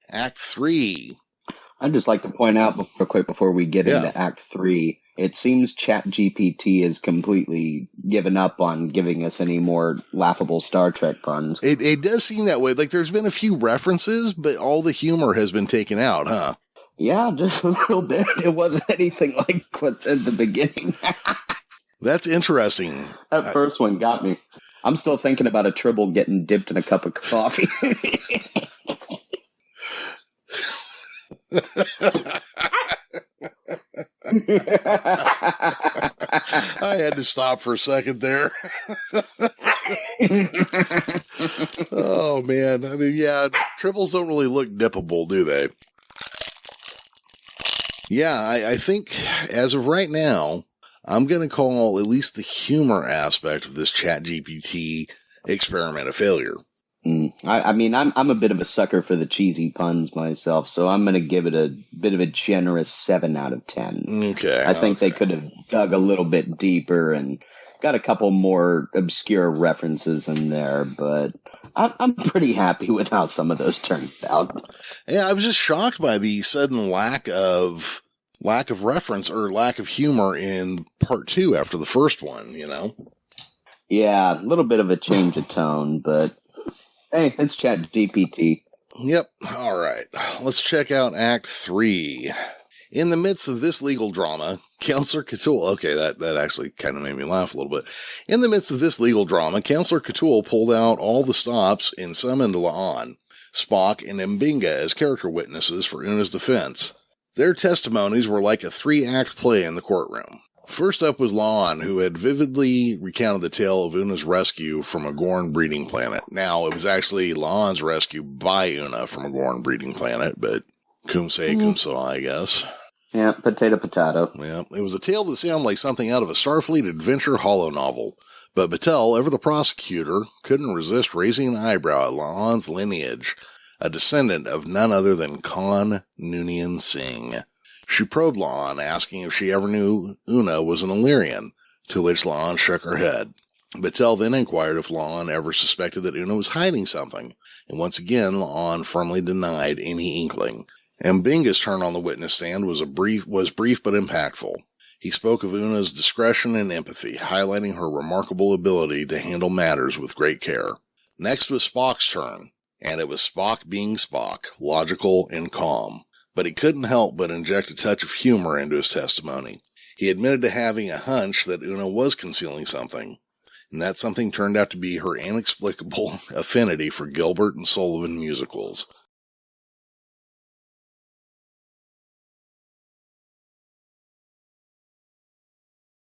Act 3. I'd just like to point out before we get into Act 3, it seems Chat GPT has completely given up on giving us any more laughable Star Trek puns. It does seem that way. Like, there's been a few references, but all the humor has been taken out, huh? Yeah, just a little bit. It wasn't anything like what at the beginning. That's interesting. That first one got me. I'm still thinking about a Tribble getting dipped in a cup of coffee. I had to stop for a second there. Oh, man. I mean, yeah, Tribbles don't really look dippable, do they? Yeah, I think as of right now, I'm going to call at least the humor aspect of this Chat GPT experiment a failure. I mean, I'm a bit of a sucker for the cheesy puns myself, so I'm going to give it a bit of a generous 7 out of 10. Okay. I think they could have dug a little bit deeper and got a couple more obscure references in there, but I'm pretty happy with how some of those turned out. Yeah, I was just shocked by the sudden lack of reference or lack of humor in part 2 after the first one, you know? Yeah, a little bit of a change of tone, but hey, it's Chat GPT. Yep. All right. Let's check out Act 3. In the midst of this legal drama, Counselor Ca'Toole... Okay, that actually kind of made me laugh a little bit. In the midst of this legal drama, Counselor Ca'Toole pulled out all the stops and summoned La'an, Spock, and M'Benga as character witnesses for Una's defense. Their testimonies were like a 3-act play in the courtroom. First up was La'an, who had vividly recounted the tale of Una's rescue from a Gorn breeding planet. Now, it was actually La'an's rescue by Una from a Gorn breeding planet, but cum saw, I guess. Yeah, potato. Yeah, it was a tale that sounded like something out of a Starfleet adventure holo-novel. But Batel, ever the prosecutor, couldn't resist raising an eyebrow at La'an's lineage, a descendant of none other than Khan Noonien-Singh. She probed La'an, asking if she ever knew Una was an Illyrian, to which La'an shook her head. Batel then inquired if La'an ever suspected that Una was hiding something, and once again La'an firmly denied any inkling. M'Benga's turn on the witness stand was brief but impactful. He spoke of Una's discretion and empathy, highlighting her remarkable ability to handle matters with great care. Next was Spock's turn, and it was Spock being Spock, logical and calm. But he couldn't help but inject a touch of humor into his testimony. He admitted to having a hunch that Una was concealing something, and that something turned out to be her inexplicable affinity for Gilbert and Sullivan musicals.